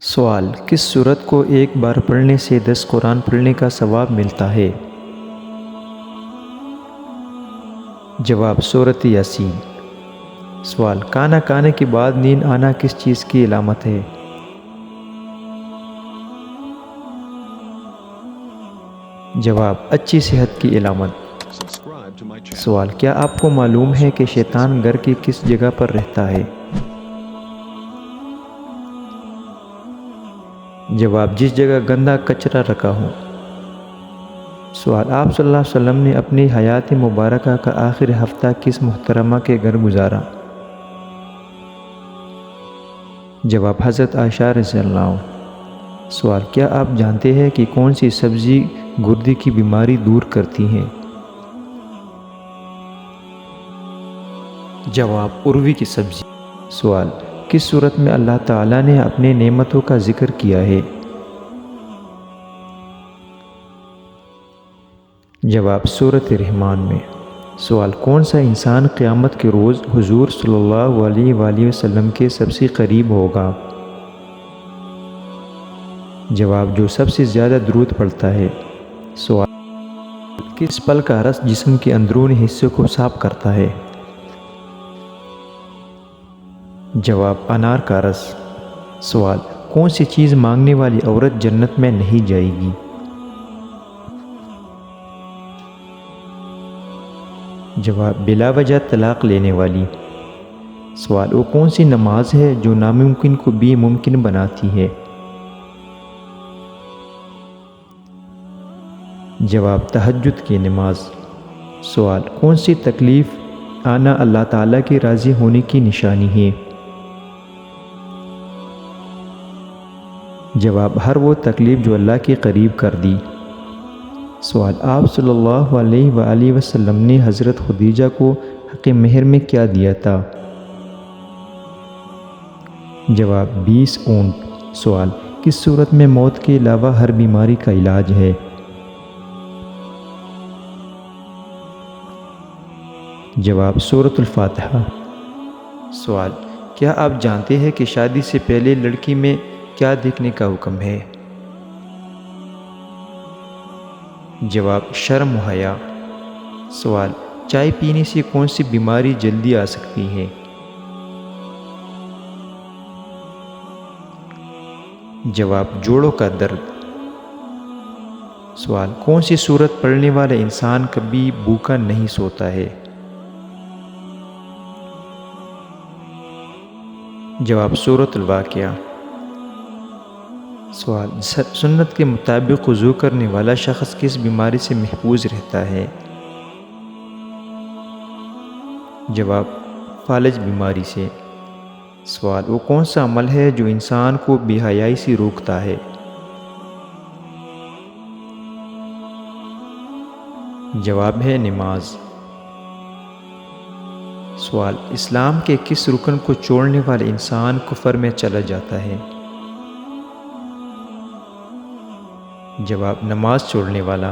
سوال: کس سورت کو ایک بار پڑھنے سے 10 قرآن پڑھنے کا ثواب ملتا ہے؟ جواب: سورۃ یاسین۔ سوال: کھانا کھانے کے بعد نیند آنا کس چیز کی علامت ہے؟ جواب: اچھی صحت کی علامت۔ سوال: کیا آپ کو معلوم ہے کہ شیطان گھر کی کس جگہ پر رہتا ہے؟ جواب: جس جگہ گندا کچرا رکھا ہو۔ سوال: آپ صلی اللہ علیہ وسلم نے اپنی حیات مبارکہ کا آخری ہفتہ کس محترمہ کے گھر گزارا؟ جواب: حضرت عائشہ رضی اللہ عنہا۔ سوال: کیا آپ جانتے ہیں کہ کون سی سبزی گردے کی بیماری دور کرتی ہے؟ جواب: اروی کی سبزی۔ سوال: کس صورت میں اللہ تعالیٰ نے اپنے نعمتوں کا ذکر کیا ہے؟ جواب: سورۃ الرحمن میں۔ سوال: کون سا انسان قیامت کے روز حضور صلی اللہ علیہ وآلہ وسلم کے سب سے قریب ہوگا؟ جواب: جو سب سے زیادہ درود پڑھتا ہے۔ سوال: کس پھل کا رس جسم کے اندرونی حصے کو صاف کرتا ہے؟ جواب: انار کا رس۔ سوال: کون سی چیز مانگنے والی عورت جنت میں نہیں جائے گی؟ جواب: بلا وجہ طلاق لینے والی۔ سوال: وہ کون سی نماز ہے جو ناممکن کو بھی ممکن بناتی ہے؟ جواب: تہجد کی نماز۔ سوال: کون سی تکلیف آنا اللہ تعالیٰ کے راضی ہونے کی نشانی ہے؟ جواب: ہر وہ تکلیف جو اللہ کے قریب کر دی۔ سوال: آپ صلی اللہ علیہ وآلہ وسلم نے حضرت خدیجہ کو حق مہر میں کیا دیا تھا؟ جواب: 20 اونٹ۔ سوال: کس صورت میں موت کے علاوہ ہر بیماری کا علاج ہے؟ جواب: سورۃ الفاتحہ۔ سوال: کیا آپ جانتے ہیں کہ شادی سے پہلے لڑکی میں کیا دیکھنے کا حکم ہے؟ جواب: شرم و حیا۔ سوال: چائے پینے سے کون سی بیماری جلدی آ سکتی ہے؟ جواب: جوڑوں کا درد۔ سوال: کون سی سورت پڑھنے والا انسان کبھی بھوکا نہیں سوتا ہے؟ جواب: سورۃ الواقعہ۔ سوال: سنت کے مطابق وضو کرنے والا شخص کس بیماری سے محفوظ رہتا ہے؟ جواب: فالج بیماری سے۔ سوال: وہ کون سا عمل ہے جو انسان کو بے حیائی سے روکتا ہے؟ جواب ہے نماز۔ سوال: اسلام کے کس رکن کو چھوڑنے والا انسان کفر میں چلا جاتا ہے؟ جواب: نماز چھوڑنے والا۔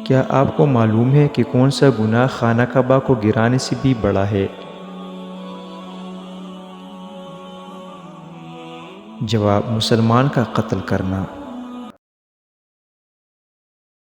کیا آپ کو معلوم ہے کہ کون سا گناہ خانہ کعبہ کو گرانے سے بھی بڑا ہے؟ جواب: مسلمان کا قتل کرنا۔